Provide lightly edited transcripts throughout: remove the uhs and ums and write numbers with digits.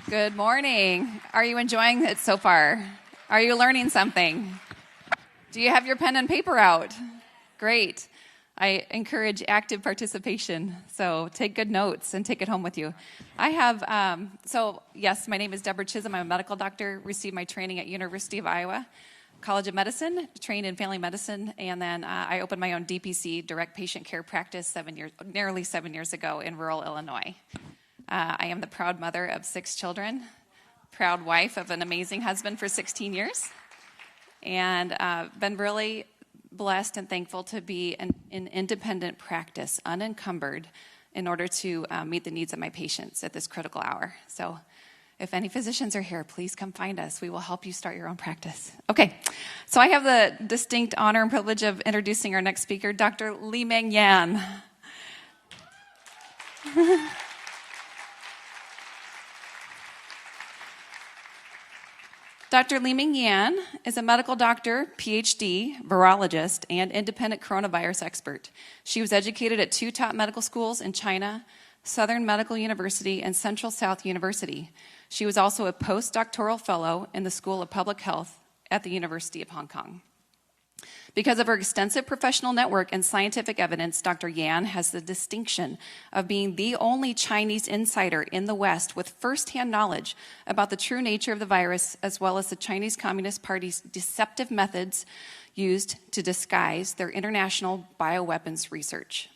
Good morning. Are you enjoying it so far? Are you learning something? Do you have your pen and paper out? Great. I encourage active participation, so take good notes and take it home with you. I have, yes, my name is Deborah Chisholm. I'm a medical doctor, received my training at University of Iowa College of Medicine, trained in family medicine, and then I opened my own DPC, direct patient care practice, nearly 7 years ago in rural Illinois. I am the proud mother of 6 children, proud wife of an amazing husband for 16 years, and been really blessed and thankful to be in independent practice, unencumbered, in order to meet the needs of my patients at this critical hour. So if any physicians are here, please come find us. We will help you start your own practice. Okay, so I have the distinct honor and privilege of introducing our next speaker, Dr. Li-Meng Yan. Dr. Li-Meng Yan is a medical doctor, PhD, virologist, and independent coronavirus expert. She was educated at 2 top medical schools in China, Southern Medical University, and Central South University. She was also a postdoctoral fellow in the School of Public Health at the University of Hong Kong. Because of her extensive professional network and scientific evidence, Dr. Yan has the distinction of being the only Chinese insider in the West with firsthand knowledge about the true nature of the virus, as well as the Chinese Communist Party's deceptive methods used to disguise their international bioweapons research.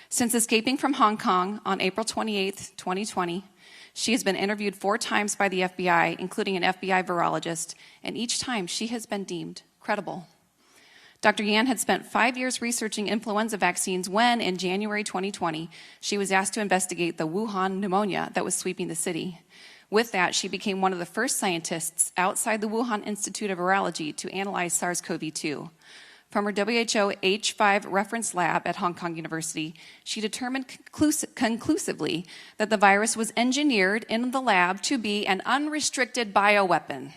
Since escaping from Hong Kong on April 28, 2020, she has been interviewed 4 times by the FBI, including an FBI virologist, and each time she has been deemed credible. Dr. Yan had spent 5 years researching influenza vaccines when, in January 2020, she was asked to investigate the Wuhan pneumonia that was sweeping the city. With that, she became one of the first scientists outside the Wuhan Institute of Virology to analyze SARS-CoV-2. From her WHO H5 reference lab at Hong Kong University, she determined conclusively that the virus was engineered in the lab to be an unrestricted bioweapon.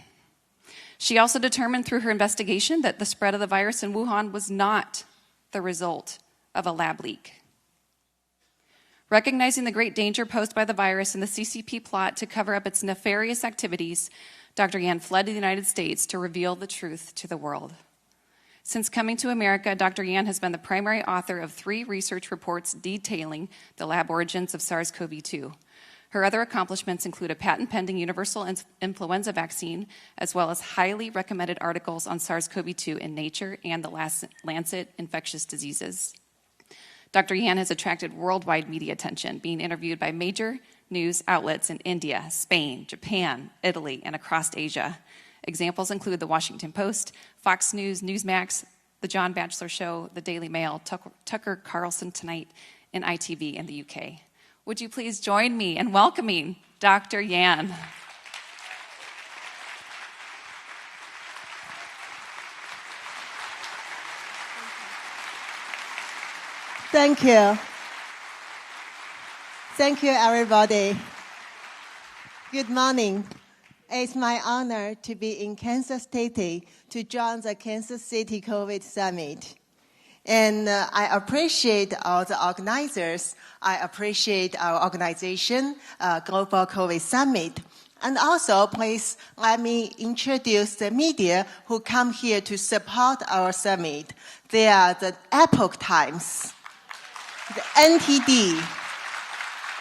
She also determined through her investigation that the spread of the virus in Wuhan was not the result of a lab leak. Recognizing the great danger posed by the virus and the CCP plot to cover up its nefarious activities, Dr. Yan fled to the United States to reveal the truth to the world. Since coming to America, Dr. Yan has been the primary author of 3 research reports detailing the lab origins of SARS-CoV-2. Her other accomplishments include a patent-pending universal influenza vaccine, as well as highly recommended articles on SARS-CoV-2 in Nature and the Lancet Infectious Diseases. Dr. Yan has attracted worldwide media attention, being interviewed by major news outlets in India, Spain, Japan, Italy, and across Asia. Examples include the Washington Post, Fox News, Newsmax, The John Batchelor Show, The Daily Mail, Tucker Carlson Tonight, and ITV in the UK. Would you please join me in welcoming Dr. Yan? Thank you. Thank you, everybody. Good morning. It's my honor to be in Kansas City to join the Kansas City COVID Summit. And I appreciate all the organizers. I appreciate our organization, Global COVID Summit. And also, please let me introduce the media who come here to support our summit. They are the Epoch Times, the NTD,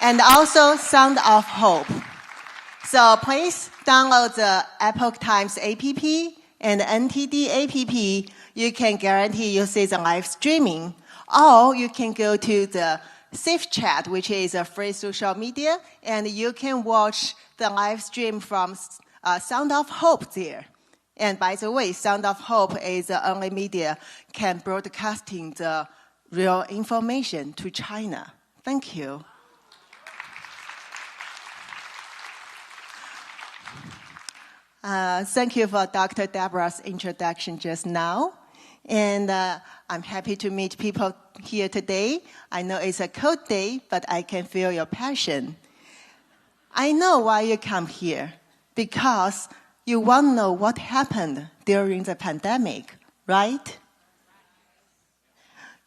and also Sound of Hope. So please download the Epoch Times app and NTD app. You can guarantee you see the live streaming. Or you can go to the Safe Chat, which is a free social media, and you can watch the live stream from Sound of Hope there. And by the way, Sound of Hope is the only media can broadcasting the real information to China. Thank you. Thank you for Dr. Deborah's introduction just now. And I'm happy to meet people here today. I know it's a cold day, but I can feel your passion. I know why you come here, because you want to know what happened during the pandemic, right?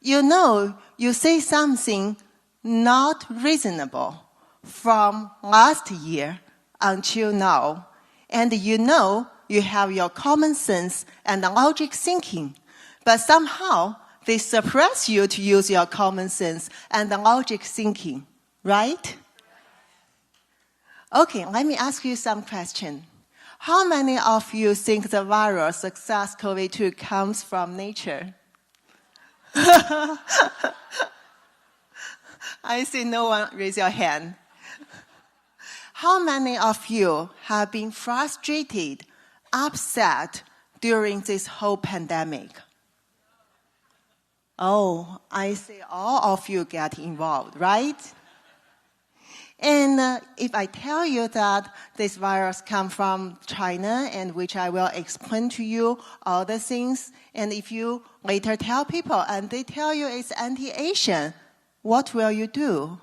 You know, you say something not reasonable from last year until now. And you know you have your common sense and logic thinking, but somehow they suppress you to use your common sense and logic thinking, right? Okay, let me ask you some questions. How many of you think the virus, the SARS-CoV-2, comes from nature? I see no one raise your hand. How many of you have been frustrated, upset during this whole pandemic? Oh, I see all of you get involved, right? And if I tell you that this virus comes from China, and which I will explain to you all the things, and if you later tell people and they tell you it's anti-Asian, what will you do?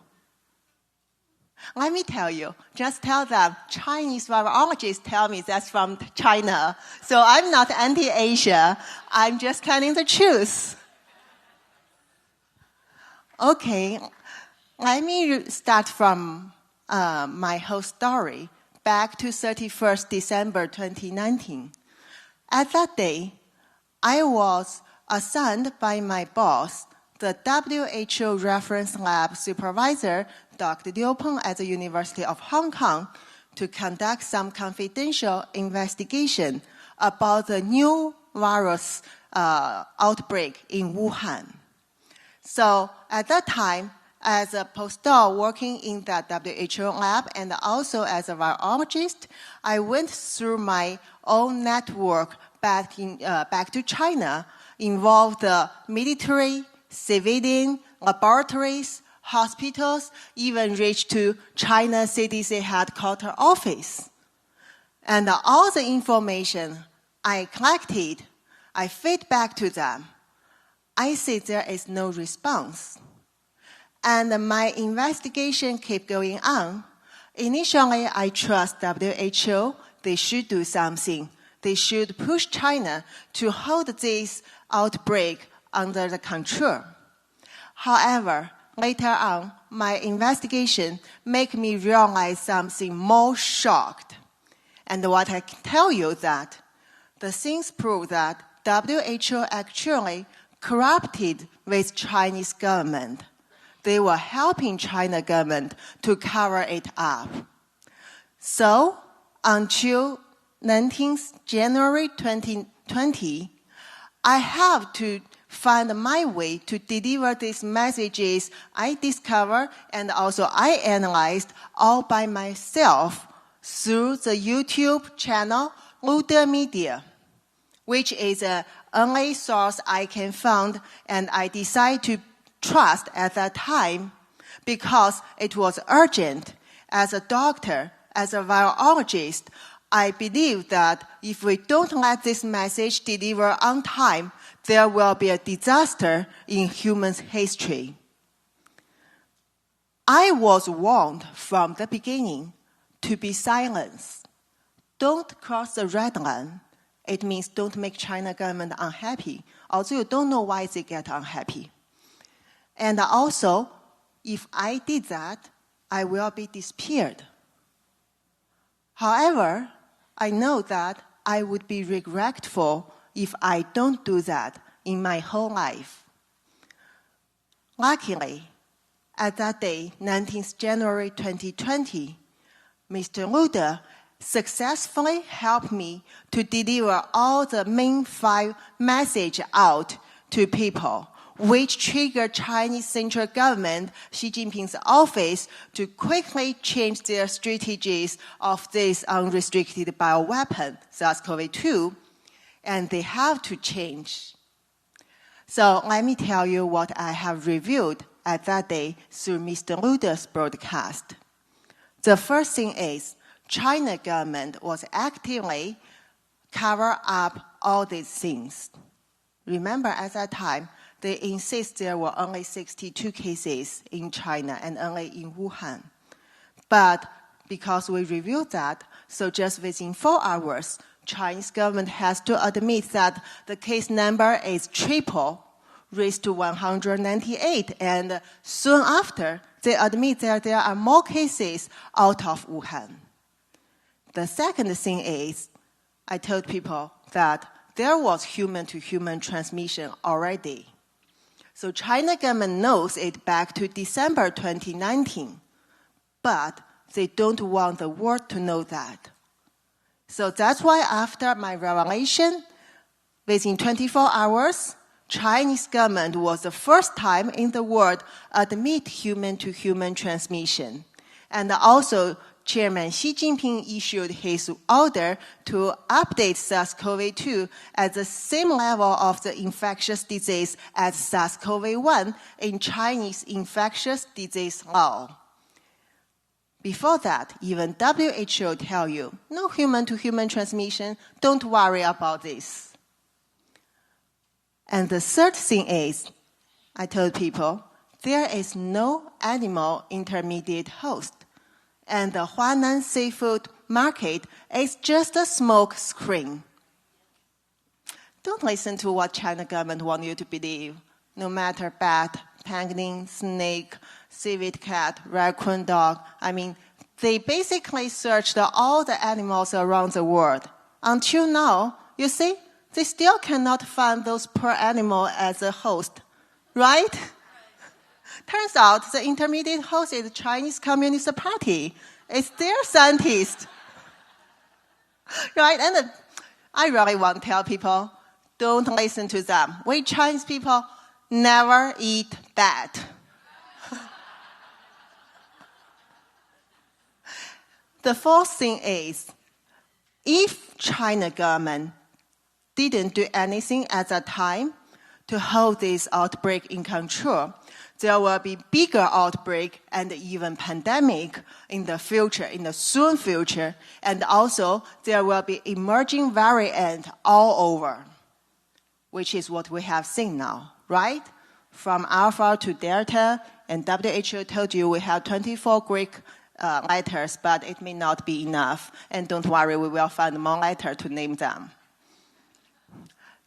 Let me tell you, just tell them, Chinese virologists tell me that's from China, so I'm not anti-Asia, I'm just telling the truth. Okay. Let me start from my whole story back to 31st December 2019. At that day, I was assigned by my boss, the WHO Reference Lab Supervisor, Dr. Liu Peng at the University of Hong Kong, to conduct some confidential investigation about the new virus outbreak in Wuhan. So at that time, as a postdoc working in the WHO lab and also as a virologist, I went through my own network back to China, involved the military, civilian, laboratories, hospitals, even reached to China CDC headquarters office. And all the information I collected, I fed back to them. I see there is no response. And my investigation kept going on. Initially, I trust WHO. They should do something. They should push China to hold this outbreak under the control. However, later on, my investigation made me realize something more shocked. And what I can tell you that the things prove that WHO actually corrupted with Chinese government. They were helping China government to cover it up. So until 19th January 2020, I have to find my way to deliver these messages I discovered and also I analyzed all by myself through the YouTube channel Lude Media, which is the only source I can find, and I decided to trust at that time because it was urgent. As a doctor, as a virologist, I believe that if we don't let this message deliver on time, there will be a disaster in human history. I was warned from the beginning to be silent. Don't cross the red line. It means don't make China government unhappy, although you don't know why they get unhappy. And also, if I did that, I will be disappeared. However, I know that I would be regretful if I don't do that in my whole life. Luckily, at that day, 19th January 2020, Mr. Lude successfully helped me to deliver all the main 5 messages out to people, which triggered Chinese central government, Xi Jinping's office, to quickly change their strategies of this unrestricted bioweapon, SARS-CoV-2, and they have to change. So let me tell you what I have reviewed at that day through Mr. Lude's broadcast. The first thing is, China government was actively cover up all these things. Remember, at that time, they insist there were only 62 cases in China and only in Wuhan. But because we reviewed that, so just within 4 hours, Chinese government has to admit that the case number is triple, raised to 198, and soon after, they admit that there are more cases out of Wuhan. The second thing is, I told people that there was human-to-human transmission already. So China government knows it back to December 2019, but they don't want the world to know that. So that's why after my revelation, within 24 hours, Chinese government was the first time in the world admit human-to-human transmission. And also, Chairman Xi Jinping issued his order to update SARS-CoV-2 at the same level of the infectious disease as SARS-CoV-1 in Chinese infectious disease law. Before that, even WHO tell you, no human-to-human transmission, don't worry about this. And the third thing is, I told people, there is no animal intermediate host. And the Huanan seafood market is just a smoke screen. Don't listen to what China government want you to believe. No matter bat, pangolin, snake, civet cat, raccoon dog, they basically searched all the animals around the world. Until now, you see, they still cannot find those poor animals as a host, right? Turns out the intermediate host is the Chinese Communist Party. It's their scientist, right? And I really want to tell people, don't listen to them. We Chinese people never eat bat. The fourth thing is, if China government didn't do anything at that time to hold this outbreak in control, there will be bigger outbreak and even pandemic in the future, in the soon future, and also there will be emerging variant all over, which is what we have seen now, right? From Alpha to Delta, and WHO told you we have 24 Greek letters, but it may not be enough. And don't worry, we will find more letters to name them.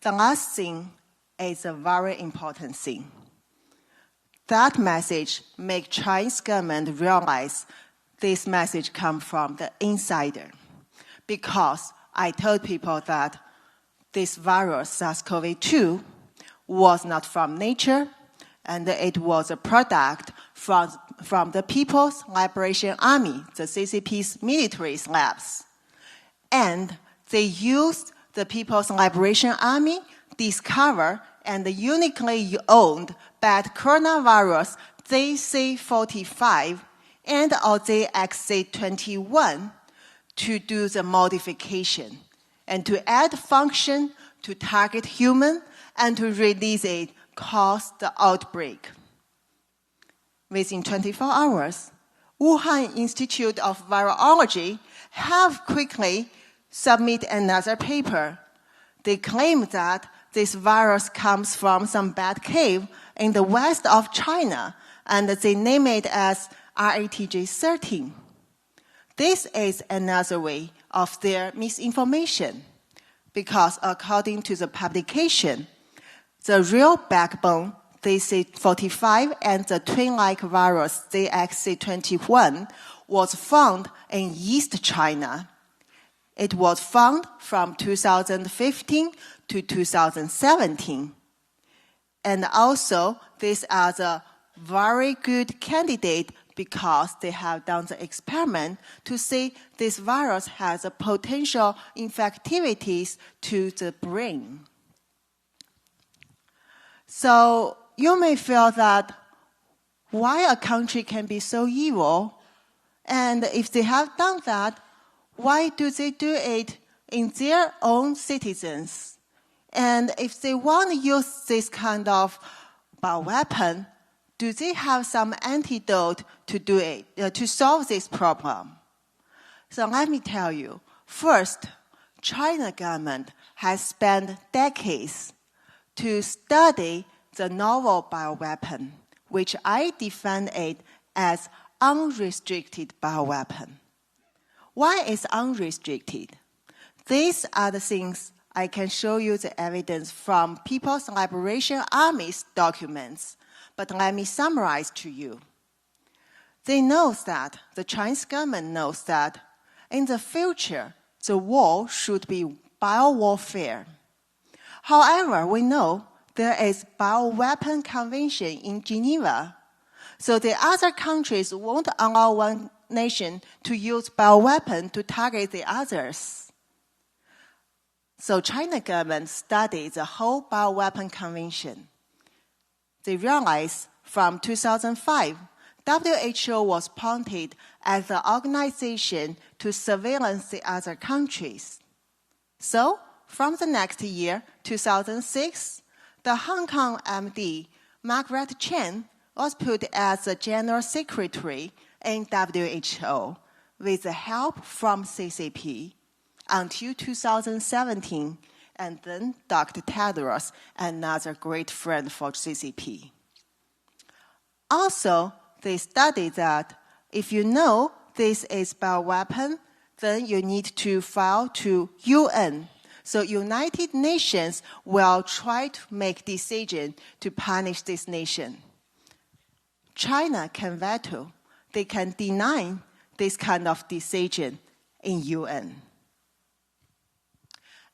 The last thing is a very important thing. That message makes Chinese government realize this message comes from the insider. Because I told people that this virus, SARS-CoV-2, was not from nature, and it was a product from the People's Liberation Army, the CCP's military labs. And they used the People's Liberation Army discover and uniquely owned bad coronavirus ZC45 and or ZXC21 to do the modification and to add function to target human and to release it cause the outbreak. Within 24 hours, Wuhan Institute of Virology have quickly submit another paper. They claim that this virus comes from some bat cave in the west of China, and they name it as RATJ13. This is another way of their misinformation, because according to the publication, the real backbone, ZC45, and the twin-like virus, ZXC21, was found in East China. It was found from 2015 to 2017. And also, these are the very good candidate because they have done the experiment to see this virus has a potential infectivities to the brain. So you may feel that why a country can be so evil, and if they have done that, why do they do it in their own citizens? And if they want to use this kind of bioweapon, do they have some antidote to do it, to solve this problem? So let me tell you. First, China government has spent decades to study the novel bioweapon, which I define it as unrestricted bioweapon. Why is unrestricted? These are the things I can show you the evidence from People's Liberation Army's documents, but let me summarize to you. They know that, the Chinese government knows that In the future, the war should be biowarfare. However, we know there is bioweapon convention in Geneva, so the other countries won't allow one nation to use bioweapon to target the others. So China government studied the whole bioweapon convention. They realized from 2005, WHO was appointed as the organization to surveillance the other countries. So, from the next year, 2006, the Hong Kong MD, Margaret Chan, was put as the General Secretary in WHO with the help from CCP until 2017, and then Dr. Tedros, another great friend for CCP. Also, they studied that if you know this is bioweapon, then you need to file to UN. So United Nations will try to make decision to punish this nation. China can veto. They can deny this kind of decision in UN.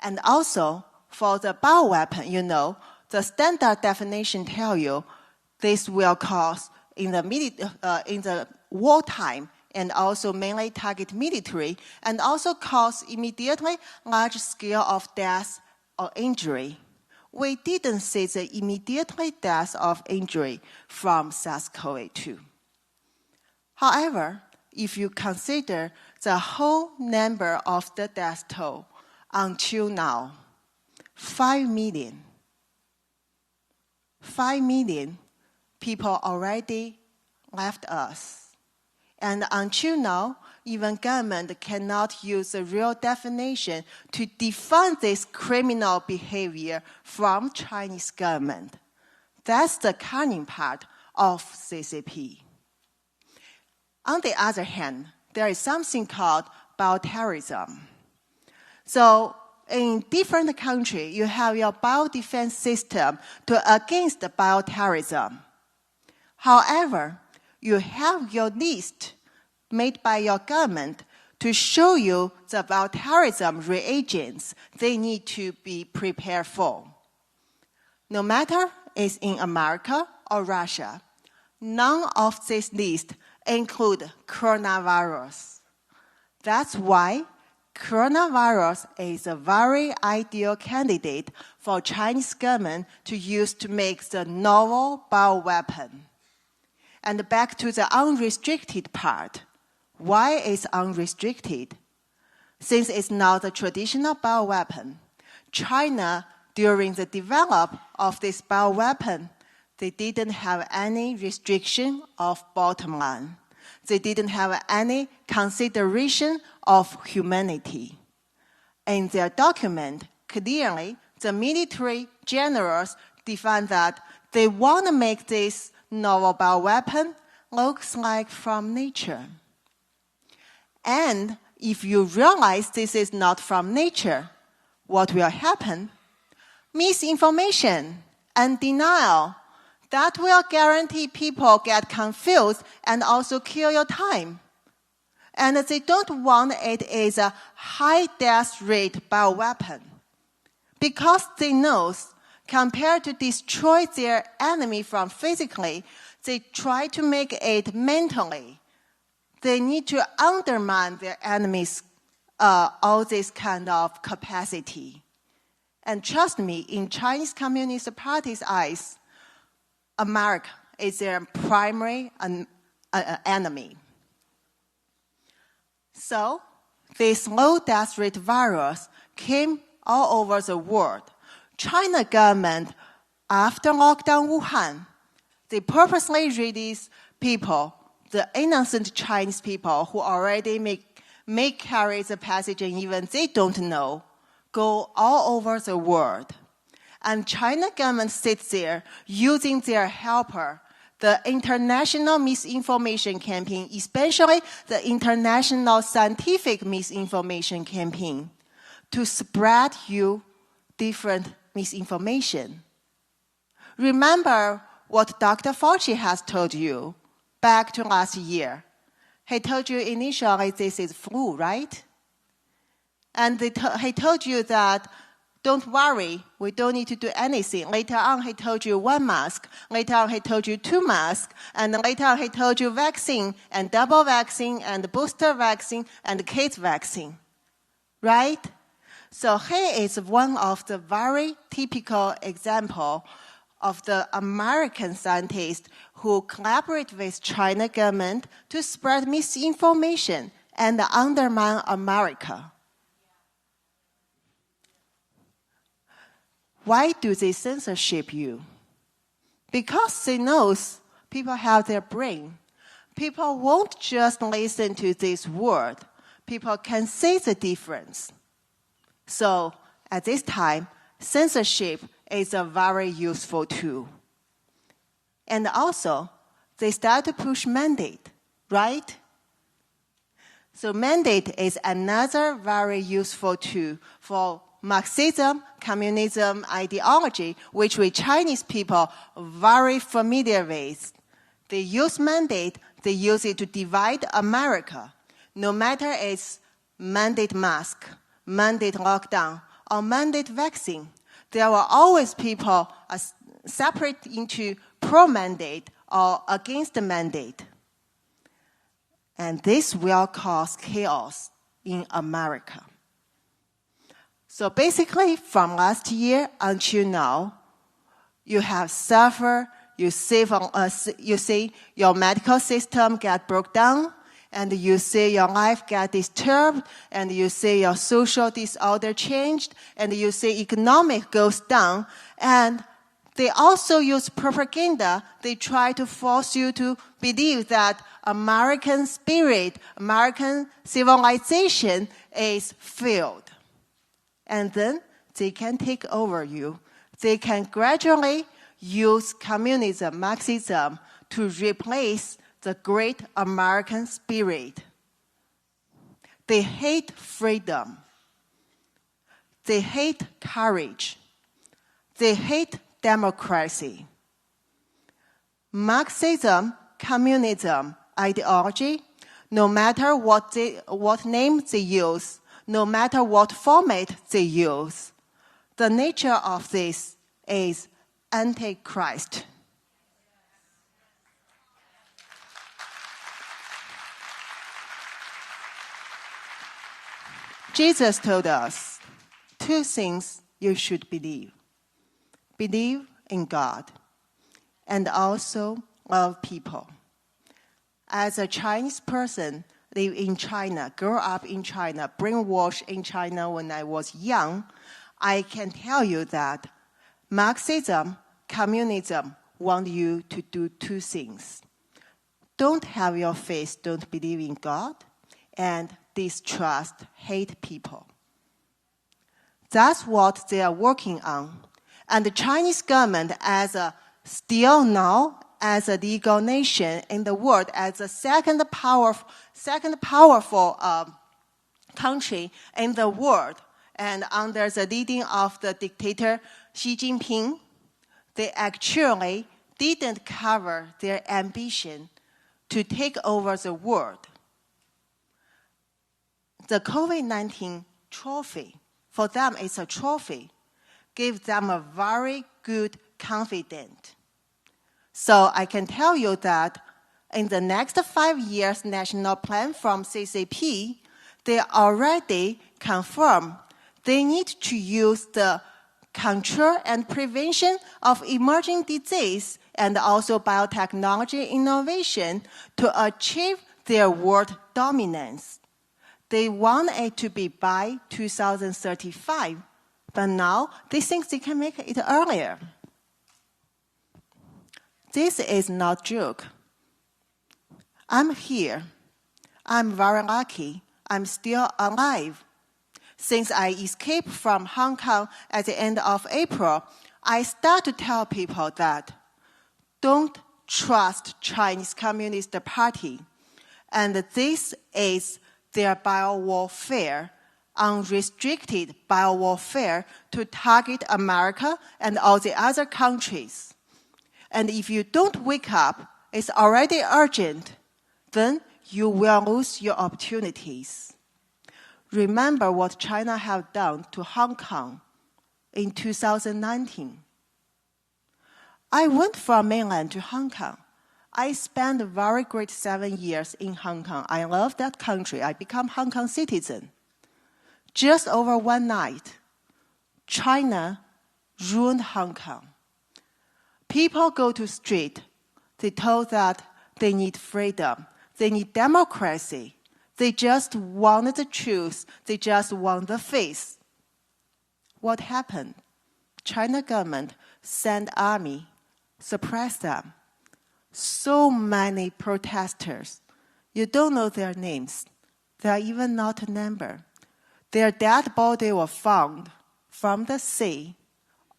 And also, for the bioweapon, you know, the standard definition tell you this will cause in the wartime and also mainly target military and also cause immediately large scale of death or injury. We didn't see the immediately death of injury from SARS-CoV-2. However, if you consider the whole number of the death toll until now, 5 million. 5 million people already left us. And until now, even government cannot use the real definition to define this criminal behavior from Chinese government. That's the cunning part of CCP. On the other hand, there is something called bioterrorism. So in different countries, you have your biodefense system against the bioterrorism. However, you have your list made by your government to show you the bioterrorism reagents they need to be prepared for. No matter it's in America or Russia, none of this list include coronavirus. That's why coronavirus is a very ideal candidate for Chinese government to use to make the novel bioweapon. And back to the unrestricted part. Why is unrestricted? Since it's not a traditional bioweapon, China, during the development of this bioweapon, they didn't have any restriction of bottom line. They didn't have any consideration of humanity. In their document, clearly, the military generals define that they want to make this novel bioweapon looks like from nature. And if you realize this is not from nature, what will happen? Misinformation and denial. That will guarantee people get confused and also kill your time. And they don't want it as a high death rate bioweapon. Because they know, compared to destroy their enemy from physically, they try to make it mentally. They need to undermine their enemies' all this kind of capacity. And trust me, in Chinese Communist Party's eyes, America is their primary enemy. So, this low death rate virus came all over the world. China government, after lockdown Wuhan, they purposely release people, the innocent Chinese people who already may carry the pathogen even they don't know, go all over the world. And China government sits there using their helper, the international misinformation campaign, especially the international scientific misinformation campaign, to spread you different misinformation. Remember what Dr. Fauci has told you back to last year. He told you initially this is flu, right? And he told you that, don't worry, we don't need to do anything. Later on, he told you 1 mask. Later on, he told you 2 masks. And later on, he told you vaccine, and double vaccine, and booster vaccine, and kids vaccine. Right? So he is one of the very typical example of the American scientists who collaborate with China government to spread misinformation and undermine America. Why do they censorship you? Because they know people have their brain. People won't just listen to this word. People can see the difference. So at this time, censorship is a very useful tool. And also, they start to push mandate, right? So mandate is another very useful tool for Marxism, communism ideology, which we Chinese people are very familiar with. They use mandate, they use it to divide America. No matter it's mandate mask, mandate lockdown, or mandate vaccine, there are always people separate into pro-mandate or against the mandate. And this will cause chaos in America. So basically, from last year until now, you have suffered, you see your medical system get broke down, and you see your life get disturbed, and you see your social disorder changed, and you see economic goes down, and they also use propaganda. They try to force you to believe that American spirit, American civilization is failed. And then they can take over you. They can gradually use communism, Marxism, to replace the great American spirit. They hate freedom. They hate courage. They hate democracy. Marxism, communism, ideology, no matter what name they use, no matter what format they use, the nature of this is Antichrist. Jesus told us 2 things you should believe. Believe in God and also love people. As a Chinese person, live in China, grew up in China, brainwashed in China when I was young, I can tell you that Marxism, communism want you to do 2 things. Don't have your faith, don't believe in God, and distrust, hate people. That's what they are working on. And the Chinese government, still now, as a legal nation in the world, as the second powerful country in the world, and under the leading of the dictator Xi Jinping, they actually didn't cover their ambition to take over the world. The COVID-19 trophy, for them it's a trophy, gave them a very good confidence. So I can tell you that in the next 5 years national plan from CCP, they already confirmed they need to use the control and prevention of emerging disease and also biotechnology innovation to achieve their world dominance. They want it to be by 2035, but now they think they can make it earlier. This is not a joke. I'm here. I'm very lucky. I'm still alive. Since I escaped from Hong Kong at the end of April, I start to tell people that don't trust Chinese Communist Party. And this is their biowarfare, unrestricted biowarfare to target America and all the other countries. And if you don't wake up, it's already urgent, then you will lose your opportunities. remember what China have done to Hong Kong in 2019. I went from mainland to Hong Kong. I spent a very great 7 years in Hong Kong. I love that country. I become Hong Kong citizen. Just over one night, China ruined Hong Kong. People go to street. They told that they need freedom. They need democracy. They just want the truth. They just want the faith. What happened? China government sent army, suppressed them. So many protesters. You don't know their names. They are even not a number. Their dead body were found from the sea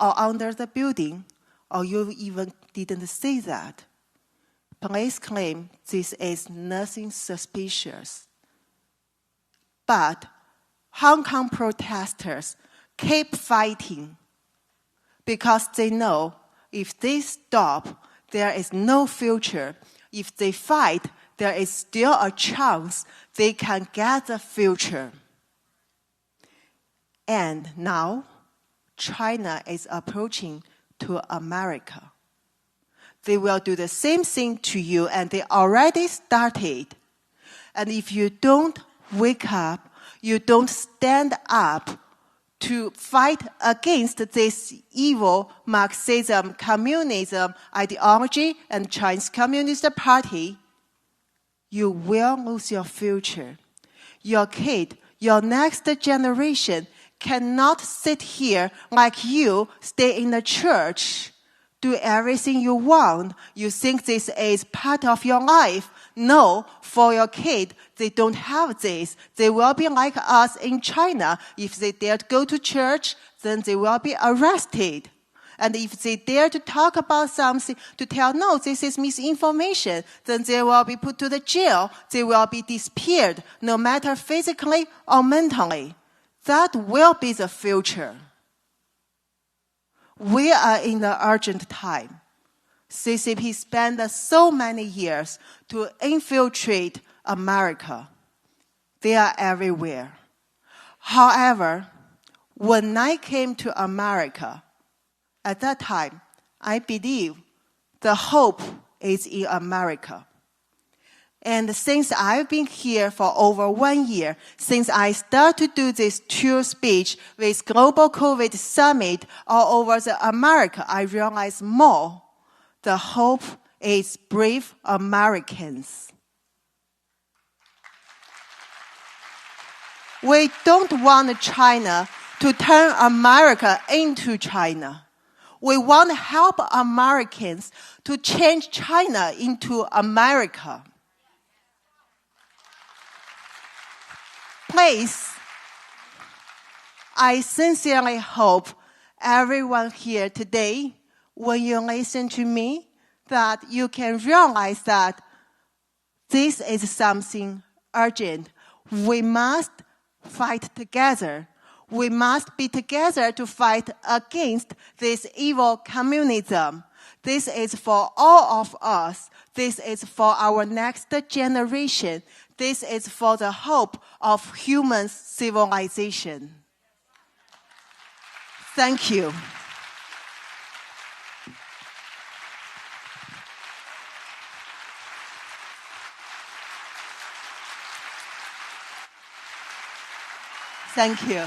or under the building, or you even didn't see that. Police claim this is nothing suspicious. But Hong Kong protesters keep fighting because they know if they stop, there is no future. If they fight, there is still a chance they can get the future. And now, China is approaching to America. They will do the same thing to you, and they already started. And if you don't wake up, you don't stand up to fight against this evil Marxism, communism ideology and Chinese Communist Party, you will lose your future. Your kid, your next generation cannot sit here like you, stay in the church, do everything you want. You think this is part of your life. No, for your kid, they don't have this. They will be like us in China. If they dare to go to church, then they will be arrested. And if they dare to talk about something, to tell, no, this is misinformation, then they will be put to the jail. They will be disappeared, no matter physically or mentally. That will be the future. We are in the urgent time. CCP spent so many years to infiltrate America. They are everywhere. However, when I came to America, at that time, I believe the hope is in America. And since I've been here for over 1 year, since I started to do this tour speech with Global COVID Summit all over America, I realized more. The hope is brave Americans. We don't want China to turn America into China. We want to help Americans to change China into America. Please, I sincerely hope everyone here today, when you listen to me, that you can realize that this is something urgent. We must fight together. We must be together to fight against this evil communism. This is for all of us. This is for our next generation. This is for the hope of human civilization. Thank you. Thank you.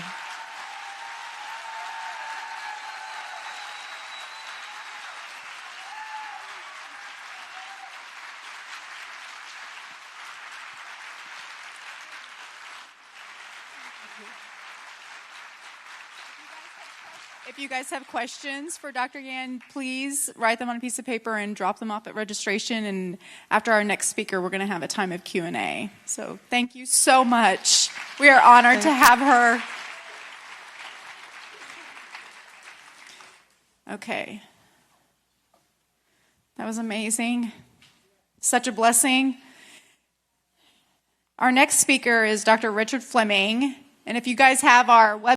If you guys have questions for Dr. Yan, please write them on a piece of paper and drop them off at registration. And after our next speaker, we're going to have a time of Q&A. So thank you so much. We are honored to have her. Okay. That was amazing. Such a blessing. Our next speaker is Dr. Richard Fleming. And if you guys have our website,